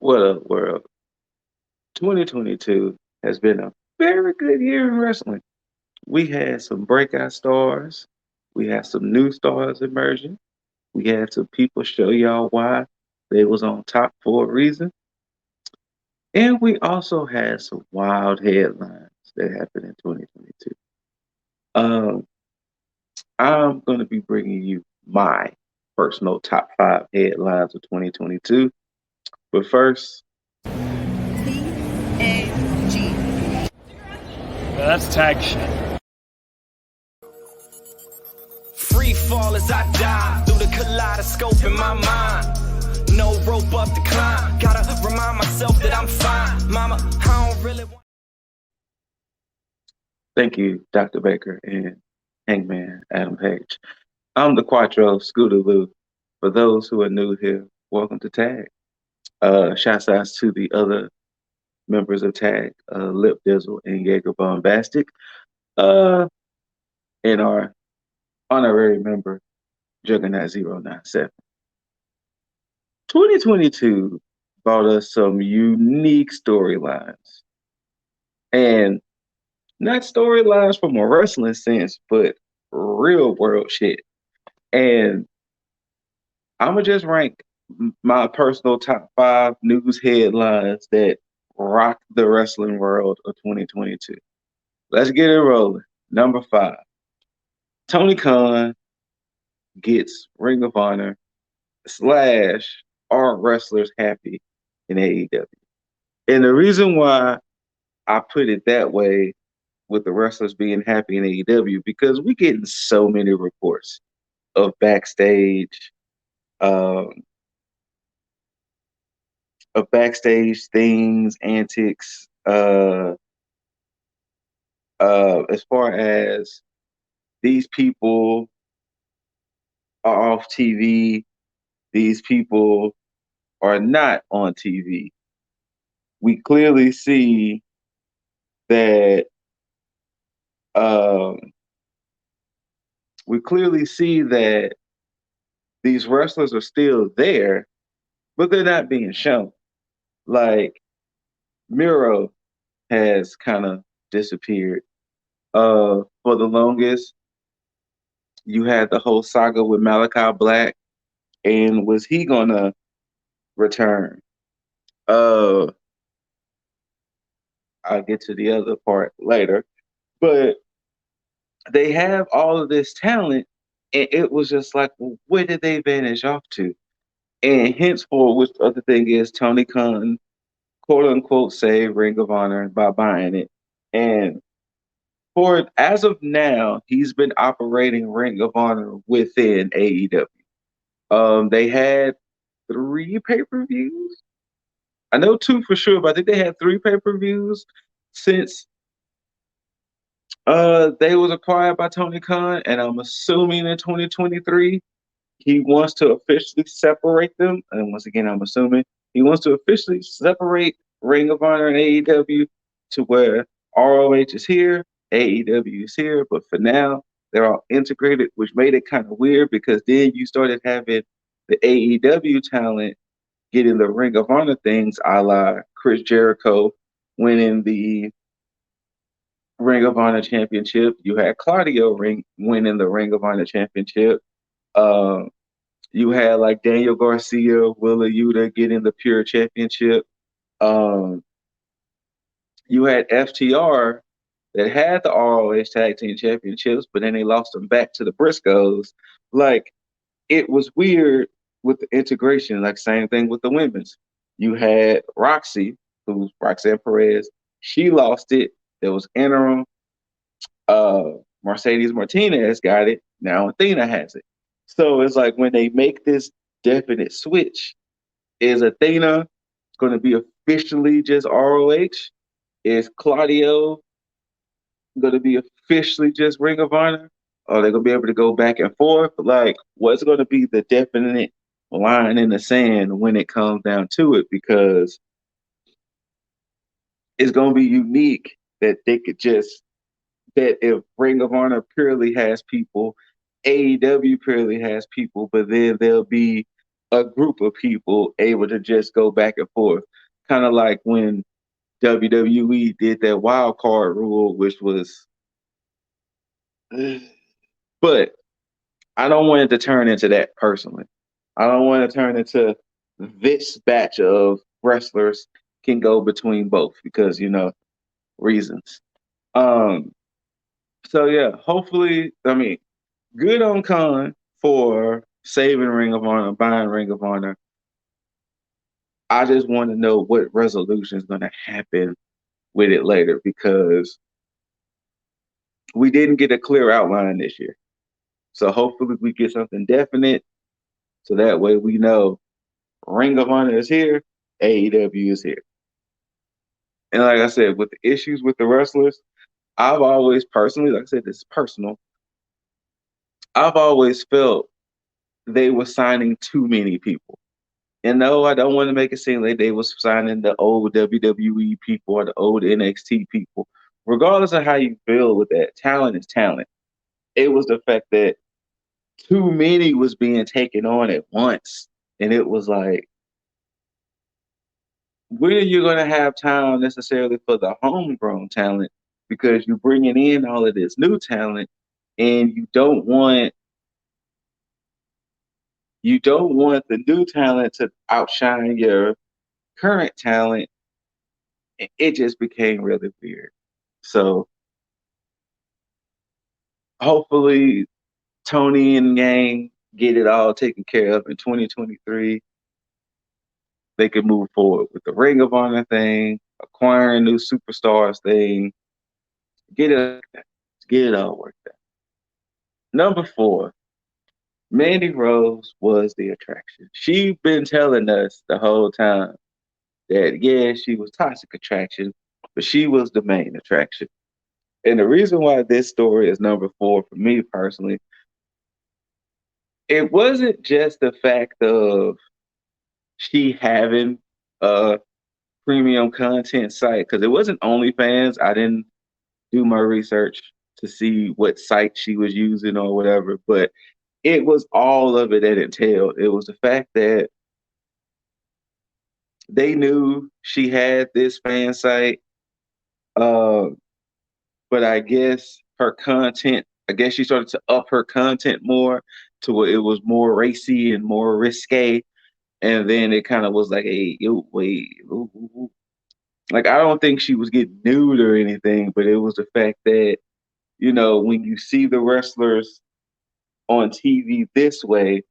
What up, world? 2022 has been a very good year in wrestling. We had some breakout stars. We had some new stars emerging. We had some people show y'all why they was on top for a reason. And we also had some wild headlines that happened in 2022. Um, I'm going to be bringing you my personal top five headlines of 2022. But first, T.A.G. That's tag shit. Free fall as I die through the kaleidoscope in my mind. No rope up to climb. Gotta remind myself that I'm fine. Mama, I don't really want. thank you, Dr. Baker and Hangman Adam Page. I'm the Quattro Scootaloo. For those who are new here, welcome to Tag. Shouts outs to the other members of Tag, Lip Dizzle and Jaeger Bombastic, uh, and our honorary member, Juggernaut 097. 2022 brought us some unique storylines. And not storylines from a wrestling sense, but real world shit. And I'm gonna just rank my personal top five news headlines that rocked the wrestling world of 2022. Let's get it rolling. Number five, Tony Khan gets Ring of Honor slash are wrestlers happy in AEW. And the reason why I put it that way with the wrestlers being happy in AEW because we getting so many reports of backstage um, things, antics, as far as these people are off TV, these people are not on TV. We clearly see that um, these wrestlers are still there, but they're not being shown. Like Miro has kind of disappeared. For the longest, you had the whole saga with Malachi Black, and was he gonna return? Uh, I'll get to the other part later, but they have all of this talent, and it was just like, well, where did they vanish off to? And henceforth, which the other thing is, Tony Khan, quote unquote, saved Ring of Honor by buying it, and for as of now, he's been operating Ring of Honor within AEW. They had three pay-per-views. I know two for sure, but I think they had three pay-per-views since they was acquired by Tony Khan, and I'm assuming in 2023 he wants to officially separate them. And once again, I'm assuming he wants to officially separate Ring of Honor and AEW to where ROH is here, AEW is here, but for now they're all integrated, which made it kind of weird because then you started having the AEW talent getting the Ring of Honor things, a la Chris Jericho winning the Ring of Honor championship. You had Claudio winning the Ring of Honor championship. Um, you had like Daniel Garcia, Willa Yuta getting the Pure Championship. Um, you had FTR that had the ROH Tag Team Championships, but then they lost them back to the Briscoes. Like it was weird with the integration. Like same thing with the women's. You had Roxy, who's Roxanne Perez. She lost it. There was interim. Uh, Mercedes Martinez got it. Now Athena has it. So it's like when they make this definite switch, is Athena going to be officially just ROH? Is Claudio going to be officially just Ring of Honor? Are they going to be able to go back and forth? Like, what's going to be the definite line in the sand when it comes down to it? Because it's going to be unique that they could just, that if Ring of Honor purely has people, AEW purely has people, but then there'll be a group of people able to just go back and forth, kind of like when WWE did that wild card rule, which was, but I don't want it to turn into that personally. I don't want to turn into this batch of wrestlers can go between both because reasons. Um, so yeah, hopefully, I mean, good on Khan for saving Ring of Honor, buying Ring of Honor. I just want to know what resolution is going to happen with it later because we didn't get a clear outline this year. So hopefully we get something definite so that way we know Ring of Honor is here, AEW is here. And like I said, with the issues with the wrestlers, I've always personally, like I said, this is personal. I've always felt they were signing too many people. And no, I don't want to make it seem like they was signing the old WWE people or the old NXT people. Regardless of how you feel with that, talent is talent. It was the fact that too many was being taken on at once. And it was like, when are you going to have time necessarily for the homegrown talent? Because you're bringing in all of this new talent and you don't want the new talent to outshine your current talent. It just became really weird. So hopefully Tony and gang get it all taken care of in 2023. They can move forward with the Ring of Honor thing, acquiring new superstars thing. Get it all worked out. Number 4, Mandy Rose was the attraction. She been telling us the whole time that yeah, she was toxic attraction, but she was the main attraction. And the reason why this story is number 4 for me personally, it wasn't just the fact of she having a premium content site because it wasn't OnlyFans. I didn't do my research to see what site she was using or whatever, but it was all of it that entailed. It was the fact that they knew she had this fan site, uh, but I guess she started to up her content more to where it was more racy and more risque. And then it kind of was like, hey, yo, wait, ooh, ooh, ooh. Like I don't think she was getting nude or anything, but it was the fact that, when you see the wrestlers on TV this way,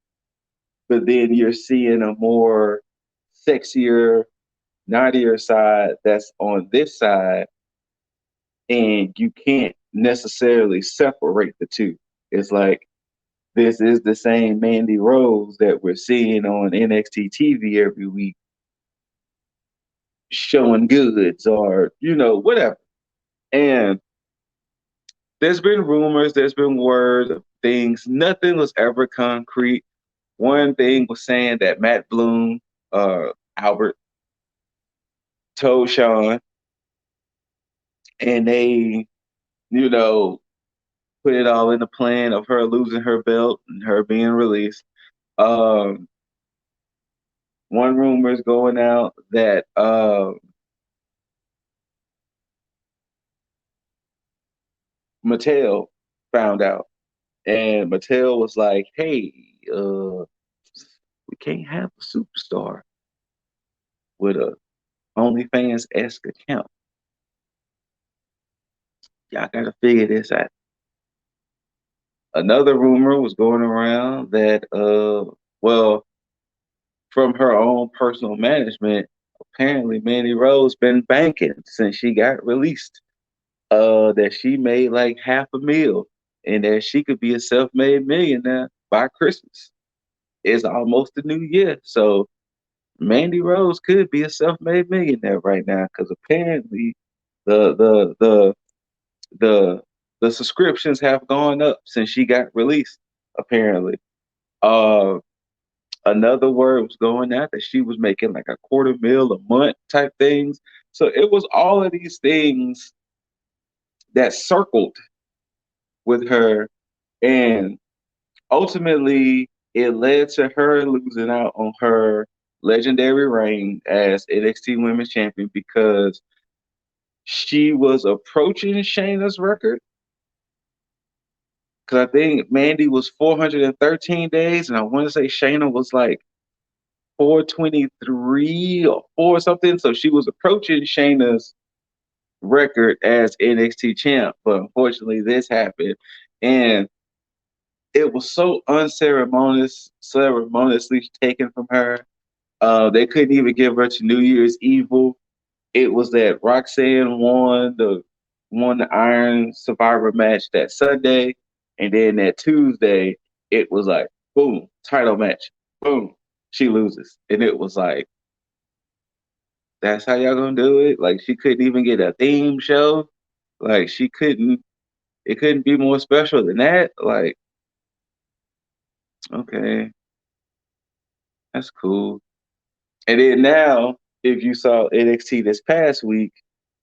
but then you're seeing a more sexier, naughtier side that's on this side, and you can't necessarily separate the two. It's like this is the same Mandy Rose that we're seeing on NXT TV every week, showing goods or whatever. And there's been rumors, there's been word of things. Nothing was ever concrete. One thing was saying that Matt Bloom, Albert, told Sean, and they, you know, put it all in the plan of her losing her belt and her being released. Um, one rumor is going out that Mattel found out, and Mattel was like, "Hey, we can't have a superstar with a OnlyFans esque account. Y'all got to figure this out." Another rumor was going around that, well, from her own personal management, apparently Mandy Rose been banking since she got released. That she made like half a meal, and that she could be a self-made millionaire by Christmas. It's almost the new year, so Mandy Rose could be a self-made millionaire right now because apparently the the the the the subscriptions have gone up since she got released. Apparently, uh, another word was going out that she was making like a quarter mil a month type things. So it was all of these things that circled with her, and ultimately it led to her losing out on her legendary reign as NXT Women's Champion because she was approaching Shayna's record. Because I think Mandy was 413 days, and I want to say Shayna was like 423 or 4 something. So she was approaching Shayna's record as NXT champ. But unfortunately, this happened. And it was so ceremoniously taken from her. They couldn't even give her to New Year's Evil. It was that Roxanne won the Iron Survivor match that Sunday, and then that Tuesday, it was like boom, title match, boom, she loses, and it was like, that's how y'all gonna do it? Like she couldn't even get a theme show, like she couldn't. It couldn't be more special than that. Like, okay, that's cool. And then now, if you saw NXT this past week,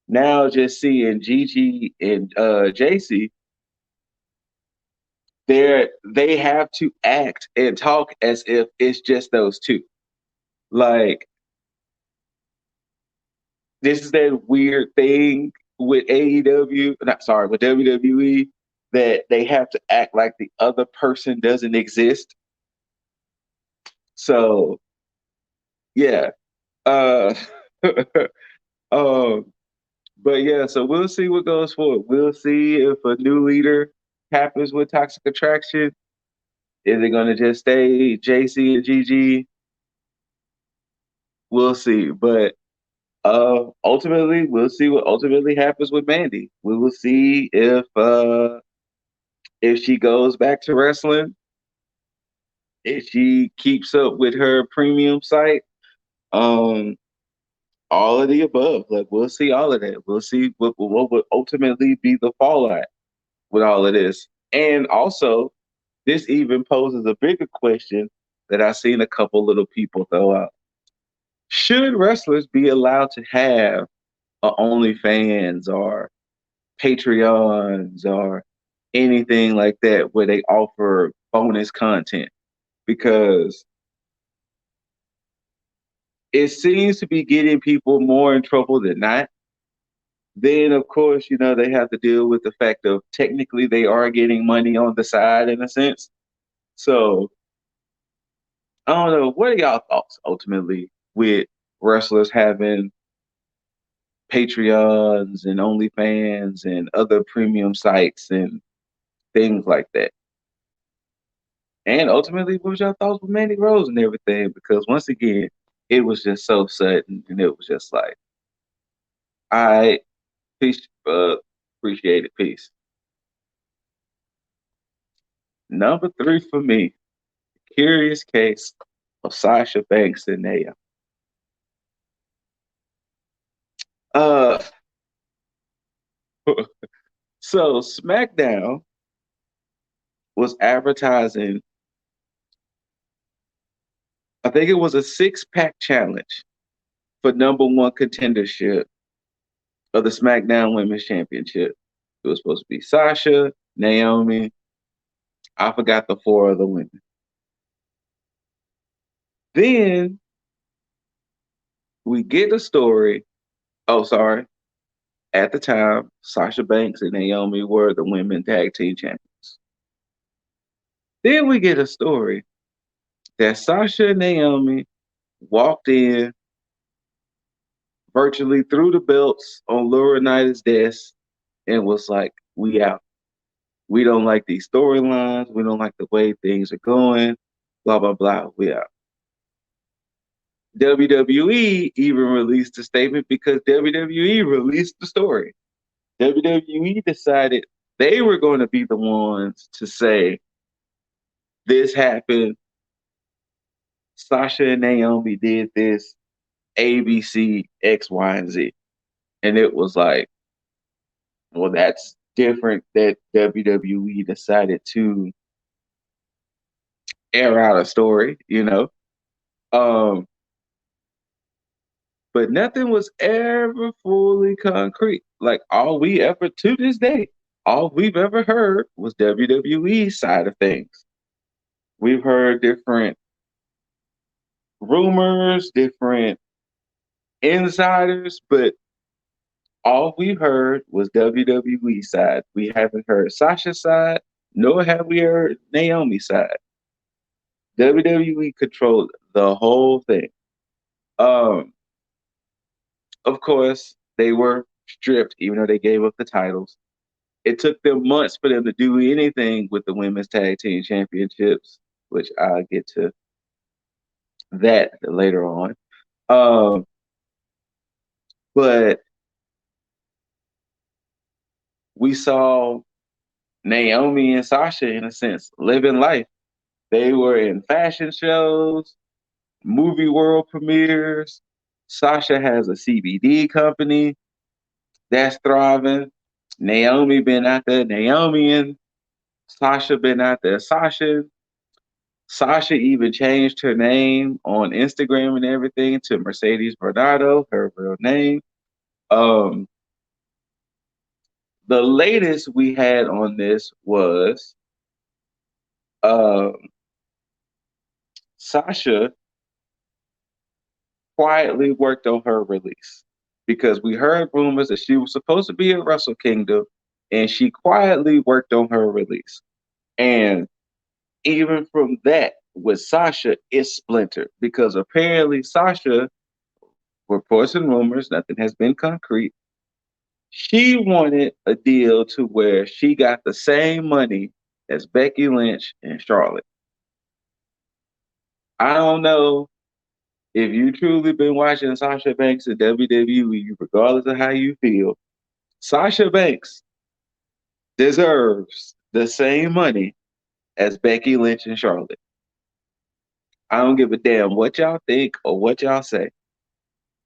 now just seeing Gigi and JC, they have to act and talk as if it's just those two. Like, this is that weird thing with AEW, not sorry, with WWE, that they have to act like the other person doesn't exist. So yeah. Uh um but yeah, so we'll see what goes forward. We'll see if a new leader happens with Toxic Attraction. Is it gonna just stay JC and GG? We'll see. But ultimately we'll see what ultimately happens with Mandy. We will see if she goes back to wrestling, if she keeps up with her premium site, um, all of the above. Like we'll see all of that. We'll see what would ultimately be the fallout with all of this. And also, this even poses a bigger question that I've seen a couple little people throw out. Should wrestlers be allowed to have a OnlyFans or Patreons or anything like that where they offer bonus content? Because it seems to be getting people more in trouble than not. Then, of course, they have to deal with the fact of technically they are getting money on the side in a sense. So, I don't know. What are y'all thoughts ultimately with wrestlers having Patreons and OnlyFans and other premium sites and things like that? And ultimately, what was your thoughts with Mandy Rose and everything? Because once again, it was just so sudden, and it was just like, I peace, appreciate it, peace. Number 3 for me, curious case of Sasha Banks and Naya. Uh, so SmackDown was advertising. I think it was a 6-pack challenge for number 1 contendership of the SmackDown Women's Championship. It was supposed to be Sasha, Naomi. I forgot the 4 other women. Then we get the story. Oh, sorry. At the time, Sasha Banks and Naomi were the women tag team champions. Then we get a story that Sasha and Naomi walked in, virtually threw the belts on Laurinaitis' desk, and was like, we out. We don't like these storylines. We don't like the way things are going. Blah, blah, blah. We out. WWE even released a statement because WWE released the story. WWE decided they were going to be the ones to say, this happened. Sasha and Naomi did this, ABC, X, Y, and Z. And it was like, well, that's different that WWE decided to air out a story, But nothing was ever fully concrete. Like to this day, all we've ever heard was WWE's side of things. We've heard different rumors, different insiders, but all we heard was WWE side. We haven't heard Sasha's side, nor have we heard Naomi's side. WWE controlled the whole thing. Um, of course, they were stripped, even though they gave up the titles. It took them months for them to do anything with the women's tag team championships, which I'll get to that later on. Um, but we saw Naomi and Sasha, in a sense, living life. They were in fashion shows, movie world premieres. Sasha has a CBD company that's thriving. Naomi been out there, Naomi and Sasha been out there, Sasha. Sasha even changed her name on Instagram and everything to Mercedes Bernardo, her real name. Um, the latest we had on this was uh, Sasha quietly worked on her release because we heard rumors that she was supposed to be at Wrestle Kingdom and she quietly worked on her release. And even from that, with Sasha, it's splintered because apparently Sasha, reports and rumors, nothing has been concrete. She wanted a deal to where she got the same money as Becky Lynch and Charlotte. I don't know if you truly been watching Sasha Banks in WWE, regardless of how you feel. Sasha Banks deserves the same money as Becky Lynch and Charlotte. I don't give a damn what y'all think or what y'all say.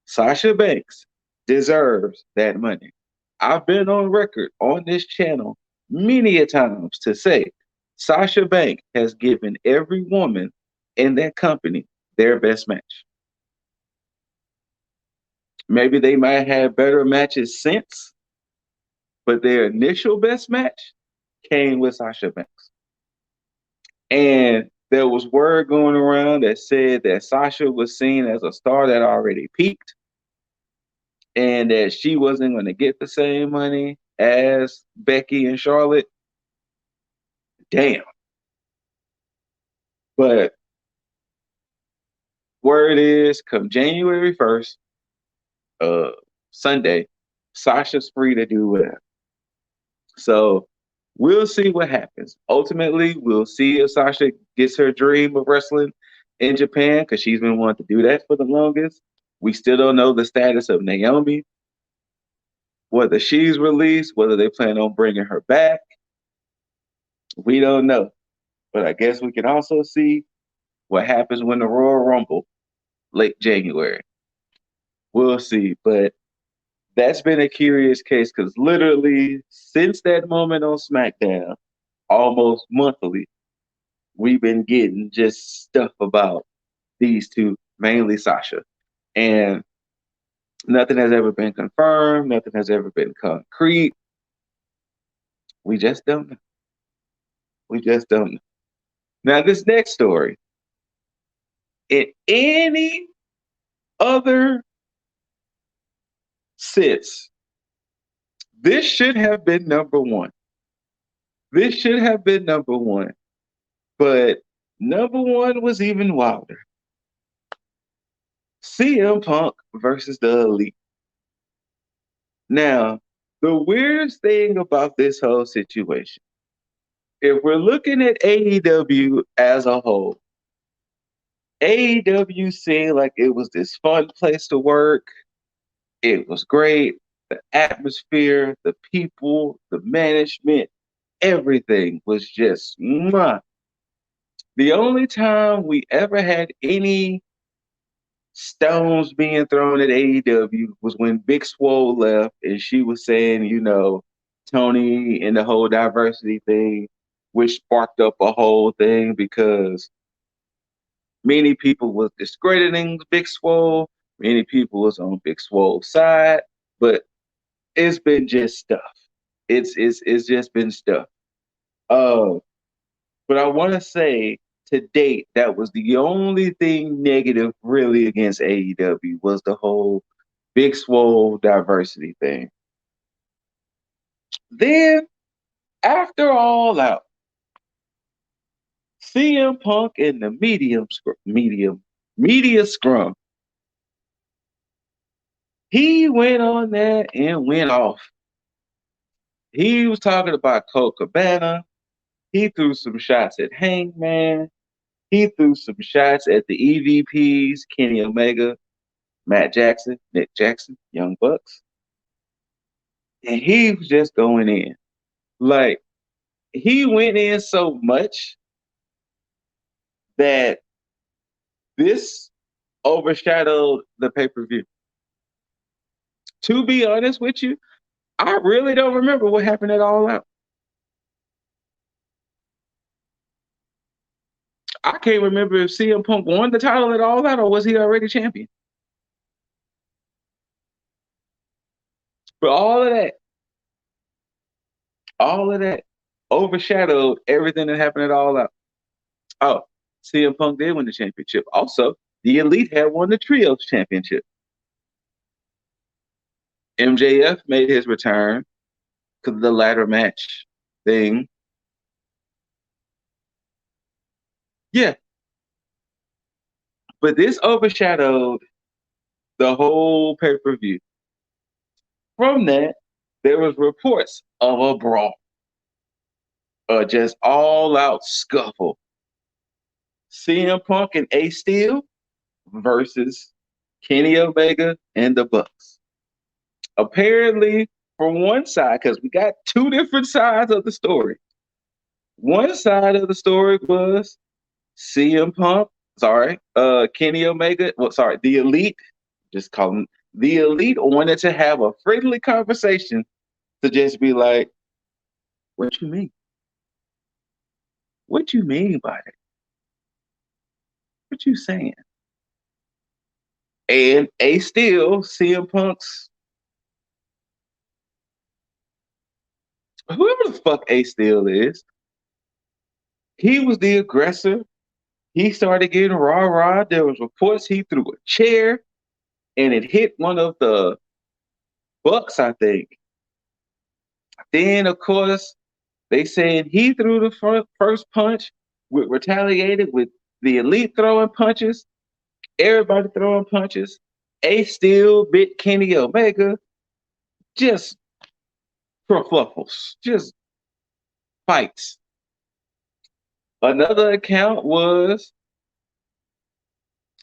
Sasha Banks deserves that money. I've been on record on this channel many a times to say Sasha Banks has given every woman in that company their best match. Maybe they might have better matches since, but their initial best match came with Sasha Banks. And there was word going around that said that Sasha was seen as a star that already peaked and that she wasn't going to get the same money as Becky and Charlotte. Damn. But word is, come January 1st, Sunday, Sasha's free to do whatever. So we'll see what happens. Ultimately, we'll see if Sasha gets her dream of wrestling in Japan because she's been wanting to do that for the longest. We still don't know the status of Naomi, whether she's released, whether they plan on bringing her back. We don't know. But I guess we can also see what happens when the Royal Rumble late January. We'll see. But that's been a curious case because literally since that moment on SmackDown, almost monthly, we've been getting just stuff about these two, mainly Sasha. And nothing has ever been confirmed, nothing has ever been concrete. We just don't know. We just don't know. Now, this next story, in any other sense, this should have been number one. This should have been number one. But number one was even wilder. CM Punk versus the Elite. Now, the weirdest thing about this whole situation, if we're looking at AEW as a whole, AEW seemed like it was this fun place to work. It was great. The atmosphere, the people, the management, everything was just mwah. The only time we ever had any stones being thrown at AEW was when Big Swole left and she was saying, Tony and the whole diversity thing, which sparked up a whole thing because many people was discrediting Big Swole, many people was on Big Swole's side, but it's been just stuff. It's just been stuff. But I want to say to date, that was the only thing negative really against AEW was the whole Big Swole diversity thing. Then, after All Out, CM Punk in the media scrum, he went on there and went off. He was talking about Colt Cabana. He threw some shots at Hangman. He threw some shots at the EVPs, Kenny Omega, Matt Jackson, Nick Jackson, Young Bucks. And he was just going in. Like, he went in so much that this overshadowed the pay-per-view. To be honest with you, I really don't remember what happened at All Out. I can't remember if CM Punk won the title at All Out or was he already champion. But all of that overshadowed everything that happened at All Out. Oh, CM Punk did win the championship. Also, the Elite had won the Trios championship. MJF made his return because of the ladder match thing. Yeah. But this overshadowed the whole pay-per-view. From that, there was reports of a brawl. Just all-out scuffle. CM Punk and Ace Steel versus Kenny Omega and the Bucks. Apparently, from one side, because we got two different sides of the story. One side of the story was CM Punk, Kenny Omega, the Elite, just call them the Elite, wanted to have a friendly conversation to just be like, what you mean? What you mean by that? What you saying? And Ace Steel, CM Punk's, whoever the fuck Ace Steel is, he was the aggressor. He started getting rah-rah. There was reports he threw a chair and it hit one of the Bucks, I think. Then, of course, they said he threw the first punch, retaliated with the Elite throwing punches, everybody throwing punches. Ace Steel bit Kenny Omega. Just kerfluffles, just fights. Another account was,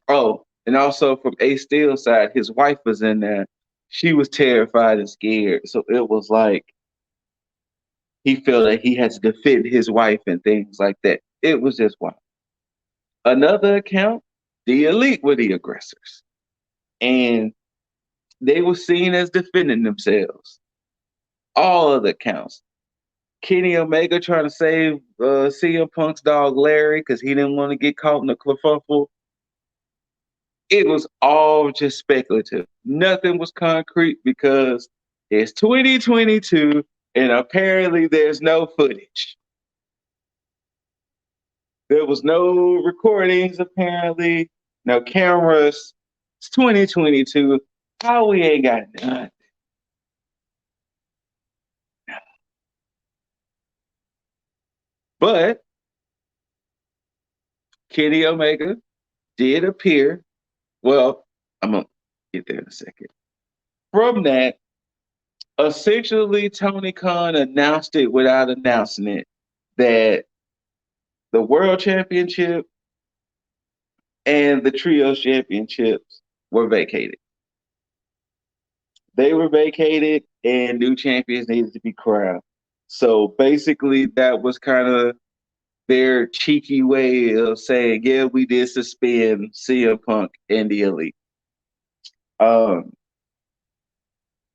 and also from Ace Steel's side, his wife was in there. She was terrified and scared. So it was like he felt that he had to defend his wife and things like that. It was just wild. Another account, the Elite were the aggressors. And they were seen as defending themselves. All of the accounts. Kenny Omega trying to save CM Punk's dog Larry because he didn't want to get caught in the kerfuffle. It was all just speculative. Nothing was concrete because it's 2022 and apparently there's no footage. There was no recordings, apparently, no cameras. It's 2022. How we ain't got none? But Kenny Omega did appear. Well, I'm going to get there in a second. From that, essentially, Tony Khan announced it without announcing it that the World Championship and the Trios Championships were vacated. They were vacated and new champions needed to be crowned. So basically, that was kind of their cheeky way of saying, yeah, we did suspend CM Punk and the Elite.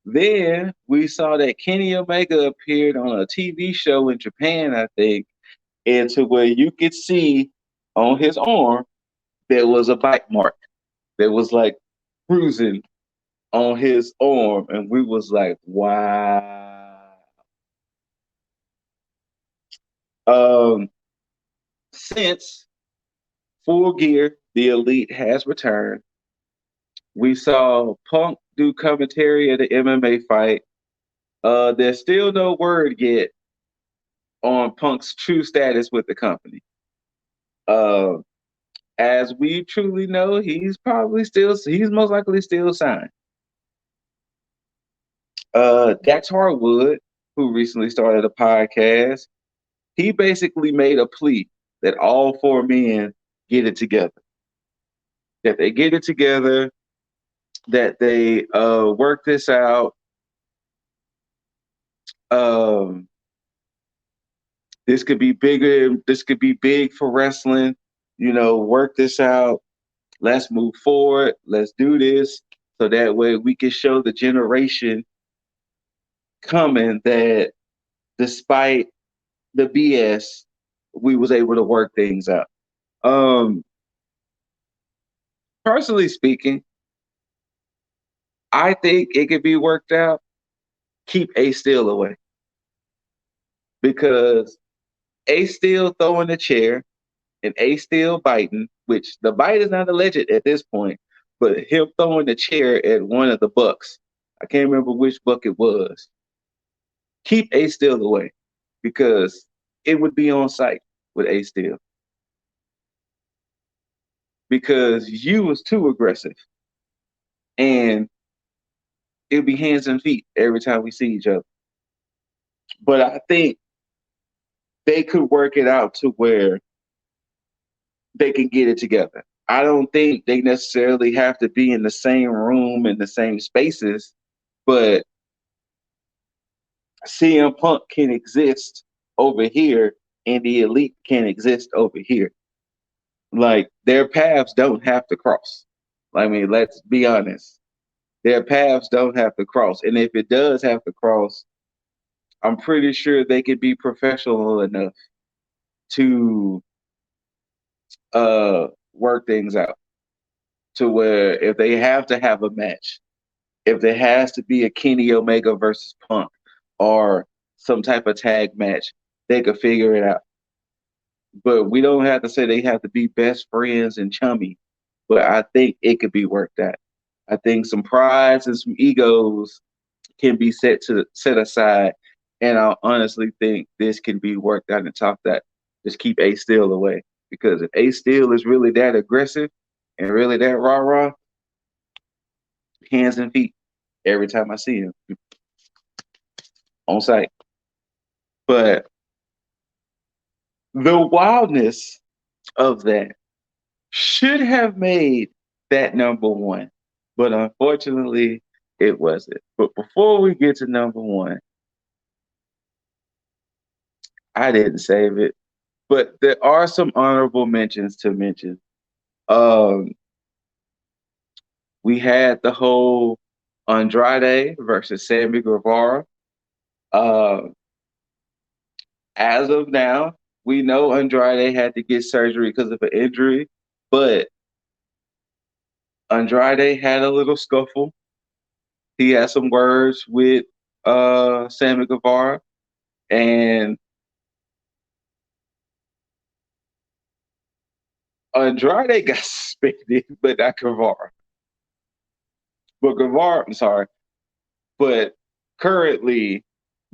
Then we saw that Kenny Omega appeared on a TV show in Japan, I think, and to where you could see on his arm, there was a bite mark. There was like bruising on his arm, and we was like, wow. Since Full Gear, the Elite has returned. We saw Punk do commentary at the MMA fight. There's still no word yet on Punk's true status with the company. Uh, as we truly know, he's most likely still signed. Dax Harwood, who recently started a podcast, he basically made a plea that all four men get it together. That they get it together, that they work this out. Um, this could be bigger. This could be big for wrestling. Work this out. Let's move forward. Let's do this so that way we can show the generation coming that despite the BS, we was able to work things out. Personally speaking, I think it could be worked out. Keep Ace Steel away because Ace Steel throwing the chair and Ace Steel biting, which the bite is not alleged at this point, but him throwing the chair at one of the bucks. I can't remember which buck it was. Keep Ace Steel away because it would be on site with Ace Steel. Because you was too aggressive. And it'd be hands and feet every time we see each other. But I think they could work it out to where they can get it together. I don't think they necessarily have to be in the same room in the same spaces, but CM Punk can exist over here and the Elite can exist over here. Like their paths don't have to cross. I mean, let's be honest. Their paths don't have to cross. And if it does have to cross, I'm pretty sure they could be professional enough to work things out to where if they have to have a match, if there has to be a Kenny Omega versus Punk or some type of tag match, they could figure it out. But we don't have to say they have to be best friends and chummy. But I think it could be worked out. I think some prides and some egos can be set aside, and I honestly think this can be worked out and top that. Just keep Ace Steel away because if Ace Steel is really that aggressive and really that rah-rah, hands and feet every time I see him on site. But the wildness of that should have made that number one, but unfortunately, it wasn't. But before we get to number one, I didn't save it, but there are some honorable mentions to mention. We had the whole Andrade versus Sammy Guevara. As of now, we know Andrade had to get surgery because of an injury, but Andrade had a little scuffle. He had some words with Sammy Guevara, and Andrade got suspended, but not Guevara. But Guevara, I'm sorry, but currently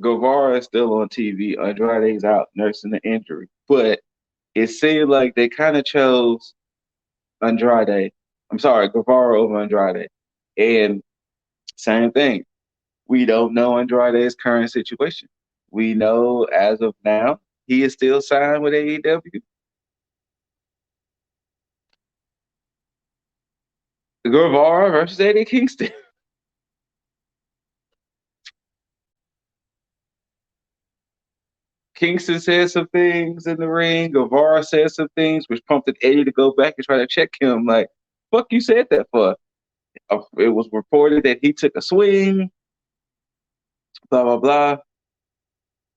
Guevara is still on TV. Andrade's out nursing the injury, but it seemed like they kind of chose Andrade. I'm sorry, Guevara over Andrade, and same thing. We don't know Andrade's current situation. We know as of now he is still signed with AEW. Guevara versus Eddie Kingston. Kingston said some things in the ring. Guevara said some things, which prompted Eddie to go back and try to check him. Like, fuck you said that for? It was reported that he took a swing, blah, blah, blah.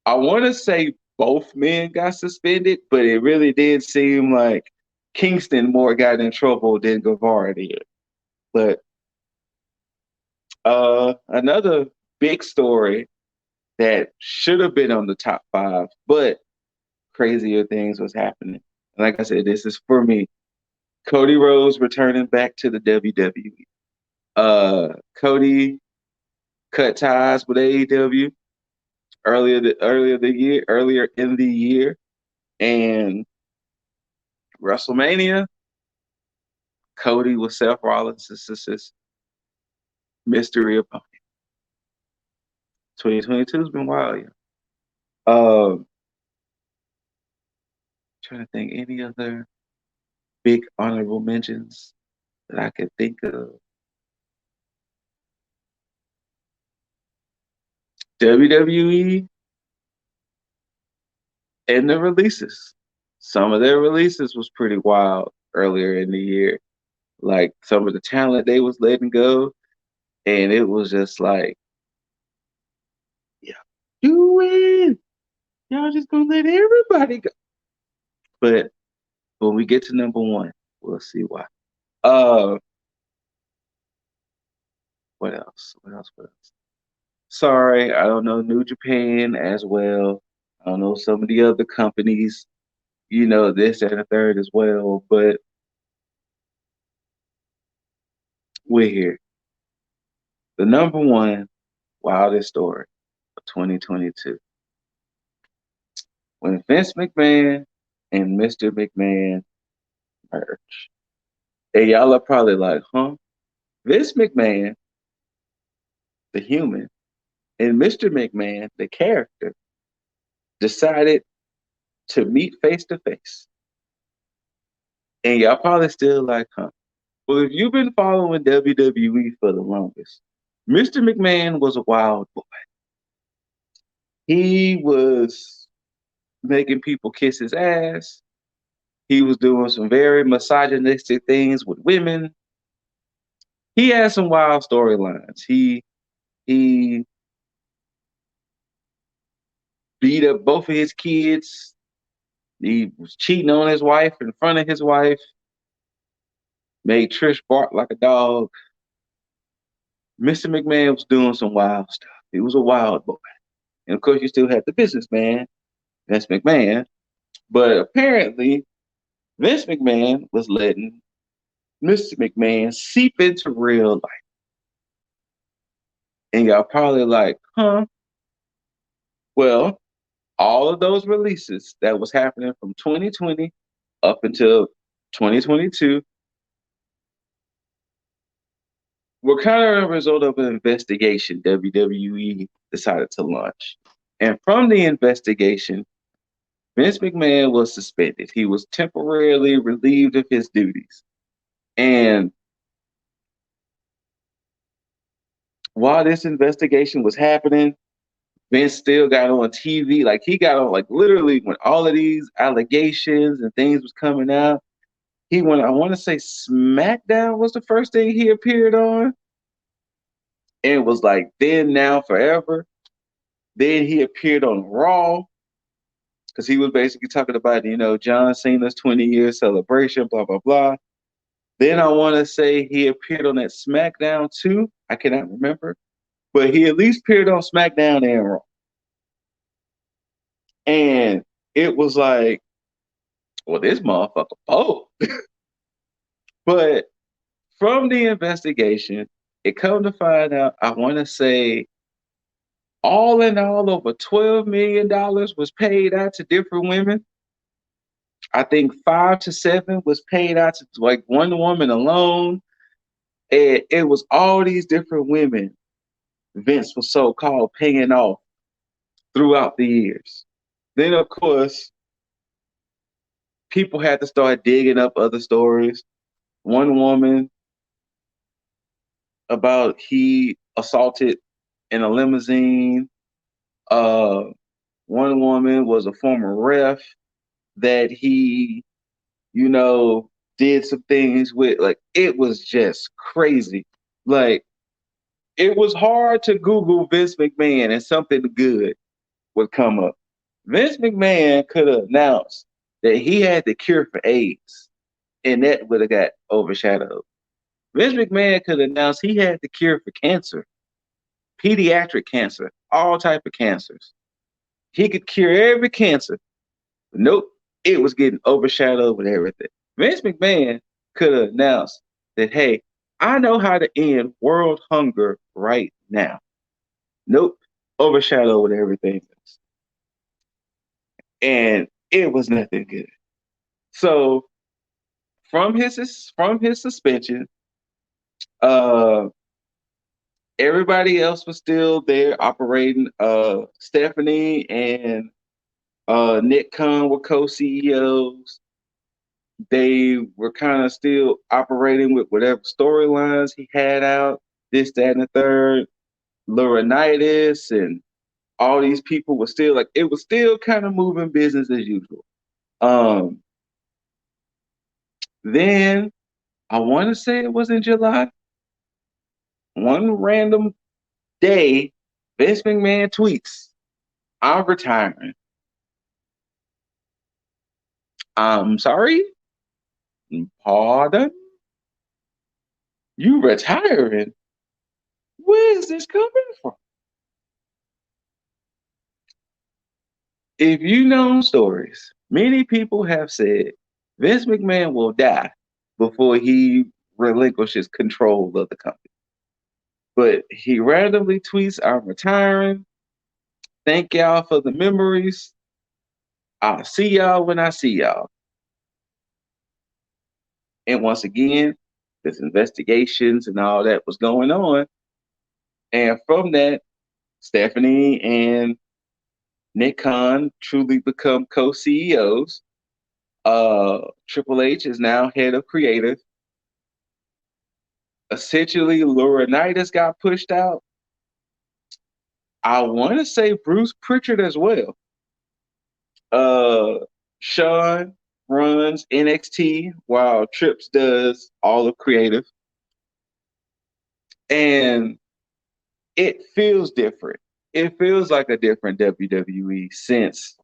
I want to say both men got suspended, but it really did seem like Kingston more got in trouble than Guevara did. But another big story that should have been on the top 5, but crazier things was happening. Like I said, this is for me. Cody Rhodes returning back to the WWE. Cody cut ties with AEW earlier in the year, and WrestleMania, Cody was Seth Rollins' mystery opponent. 2022 has been wild, yeah. Trying to think any other big honorable mentions that I could think of. WWE and the releases. Some of their releases was pretty wild earlier in the year. Like some of the talent they was letting go, and it was just like, yeah, you win. Y'all just gonna let everybody go. But when we get to number one, we'll see why. Uh, what else? What else? What else? Sorry, I don't know New Japan as well. I don't know some of the other companies, this and the third as well, but we're here. The number one wildest story of 2022. When Vince McMahon and Mr. McMahon merge. And y'all are probably like, huh? Vince McMahon, the human, and Mr. McMahon, the character, decided to meet face to face. And y'all probably still like, huh? Well, if you've been following WWE for the longest, Mr. McMahon was a wild boy. He was making people kiss his ass. He was doing some very misogynistic things with women. He had some wild storylines. He beat up both of his kids. He was cheating on his wife in front of his wife. Made Trish bark like a dog. Mr. McMahon was doing some wild stuff. He was a wild boy. And of course, you still had the businessman, Vince McMahon. But apparently, Vince McMahon was letting Mr. McMahon seep into real life. And y'all probably like, huh? Well, all of those releases that was happening from 2020 up until 2022 were kind of a result of an investigation WWE decided to launch. And from the investigation, Vince McMahon was suspended. He was temporarily relieved of his duties. And while this investigation was happening, Vince still got on TV. Like he got on, like literally when all of these allegations and things was coming out, he went, I want to say SmackDown was the first thing he appeared on. And it was like then, now, forever. Then he appeared on Raw because he was basically talking about, John Cena's 20-year celebration, blah, blah, blah. Then I want to say he appeared on that SmackDown too. I cannot remember. But he at least appeared on SmackDown and Raw. And it was like, well, this motherfucker bold. But from the investigation, it come to find out, I want to say, all in all, over $12 million was paid out to different women. I think 5 to 7 was paid out to like one woman alone. And it was all these different women Vince was so-called paying off throughout the years. Then, of course, people had to start digging up other stories. One woman about he assaulted in a limousine. One woman was a former ref that he, did some things with. Like, it was just crazy. Like, it was hard to Google Vince McMahon and something good would come up. Vince McMahon could have announced that he had the cure for AIDS, and that would have got overshadowed. Vince McMahon could announce he had the cure for cancer, pediatric cancer, all type of cancers. He could cure every cancer. Nope, it was getting overshadowed with everything. Vince McMahon could have announced that, hey, I know how to end world hunger right now. Nope, overshadowed everything else. And it was nothing good. So from his suspension, uh everybody else was still there operating. Stephanie and Nick Khan were co-CEOs. They were kind of still operating with whatever storylines he had out, this, that, and the third. Laurinaitis and all these people were still like, it was still kind of moving business as usual. Um, then I want to say it was in July. One random day, Vince McMahon tweets, "I'm retiring." I'm sorry? Pardon? You retiring? Where is this coming from? If you know stories, many people have said Vince McMahon will die before he relinquishes control of the company. But he randomly tweets, "I'm retiring. Thank y'all for the memories. I'll see y'all when I see y'all." And once again, there's investigations and all that was going on. And from that, Stephanie and Nick Khan truly become co-CEOs. Triple H is now head of creative. Essentially, Laurinaitis got pushed out. I want to say Bruce Pritchard as well. Uh, Sean runs NXT while Trips does all of creative. And it feels different. It feels like a different WWE since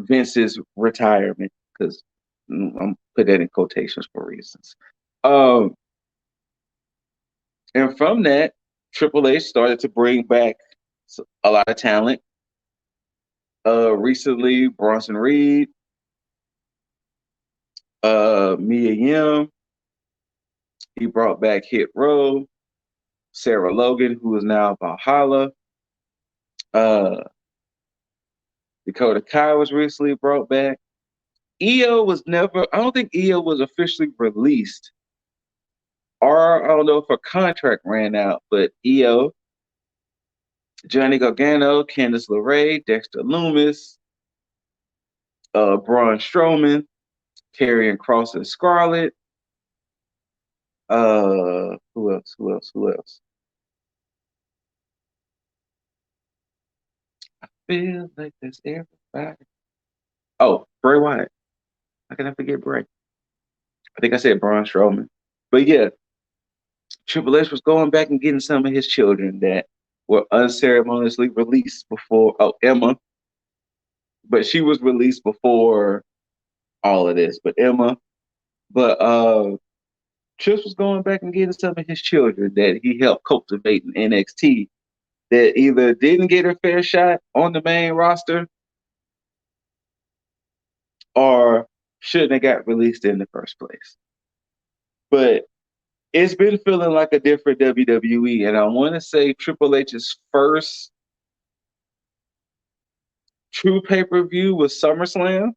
Vince's retirement, because I'm put that in quotations for reasons. Um, and from that, Triple H started to bring back a lot of talent. Recently, Bronson Reed, Mia Yim. He brought back Hit Row, Sarah Logan, who is now Valhalla. Uh, Dakota Kai was recently brought back. EO was never, I don't think EO was officially released. Or I don't know if her contract ran out, but EO, Johnny Gargano, Candice LeRae, Dexter Loomis, Braun Strowman, Karrion Kross and Scarlett. Who else? Who else? Who else? I feel like there's everybody. Oh, Bray Wyatt. How can I forget Bray? I think I said Braun Strowman. But yeah, Triple H was going back and getting some of his children that were unceremoniously released before. Oh, Emma. But she was released before all of this. But Emma. But Trips was going back and getting some of his children that he helped cultivate in NXT that either didn't get a fair shot on the main roster or shouldn't have got released in the first place. But it's been feeling like a different WWE, and I want to say Triple H's first true pay-per-view was SummerSlam.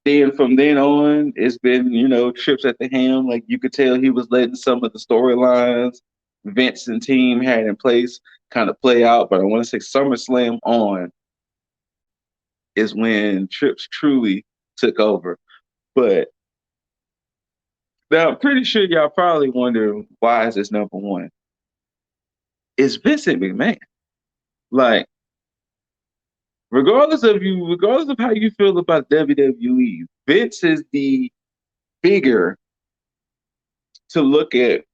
Then from then on, it's been, trips at the ham. Like you could tell he was letting some of the storylines Vince and team had in place kind of play out. But I want to say SummerSlam on is when Trips truly took over. But now I'm pretty sure y'all probably wonder, why is this number one? It's Vincent McMahon. Like, regardless of how you feel about WWE, Vince is the figure to look at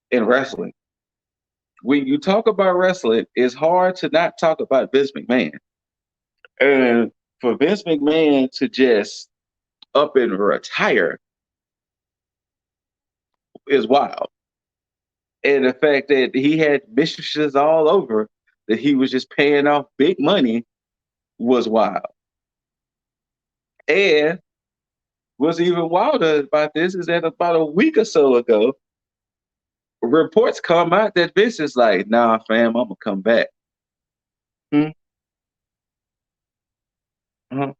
in wrestling. When you talk about wrestling, it's hard to not talk about Vince McMahon. And for Vince McMahon to just up and retire is wild. And the fact that he had mistresses all over that he was just paying off big money was wild. And What's even wilder about this is that about a week or so ago, reports come out that Vince is like, "Nah, fam, I'm gonna come back." Hmm? Huh?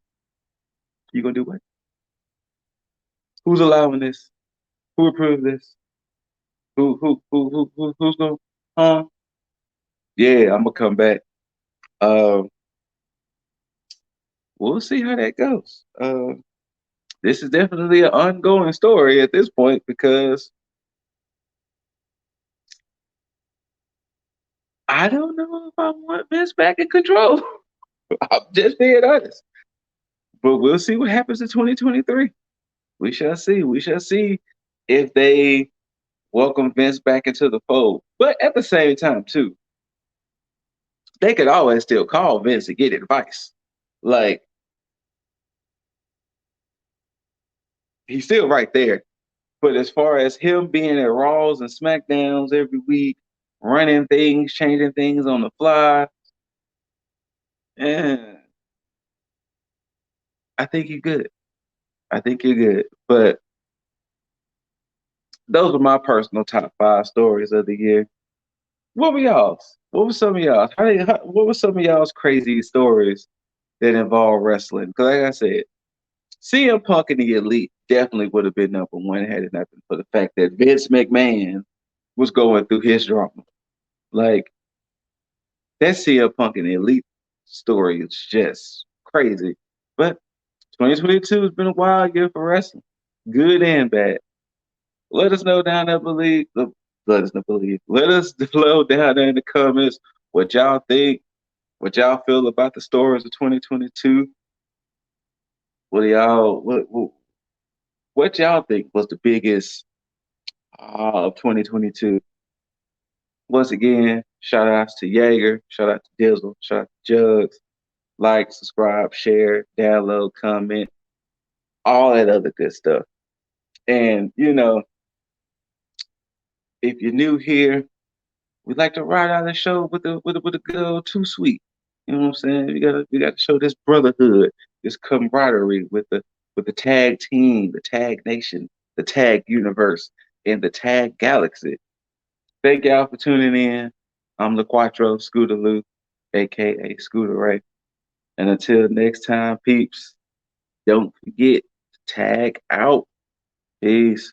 You gonna do what? Who's allowing this? Who approved this? Who's gonna? Huh? Yeah, I'm gonna come back. Um, we'll see how that goes. This is definitely an ongoing story at this point because I don't know if I want Vince back in control. I'm just being honest. But we'll see what happens in 2023. We shall see. We shall see if they welcome Vince back into the fold. But at the same time, too, they could always still call Vince to get advice. Like, he's still right there. But as far as him being at Raws and SmackDowns every week, running things, changing things on the fly, eh, I think you're good. I think you're good. But those are my personal top 5 stories of the year. What were y'all's? What were some of y'all's? What were some of y'all's crazy stories that involve wrestling? Because like I said, CM Punk and the Elite definitely would have been number one had it not been for the fact that Vince McMahon was going through his drama. Like that CM Punk and the Elite story is just crazy. But 2022 has been a wild year for wrestling, good and bad. Let us know down there, believe. Let us know, believe. Let us know down there in the comments what y'all think, what y'all feel about the stories of 2022. What do y'all what y'all think was the biggest of 2022? Once again, shout outs to Jaeger, shout out to Dizzle, shout out to Juggs. Like, subscribe, share, download, comment, all that other good stuff. And if you're new here, we like to ride out the show with a good old too sweet. You know what I'm saying? We gotta show this brotherhood, this camaraderie with the tag team, the tag nation, the tag universe, and the tag galaxy. Thank y'all for tuning in. I'm LaQuattro Scootaloo, aka ScooterRay. And until next time, peeps, don't forget to tag out. Peace.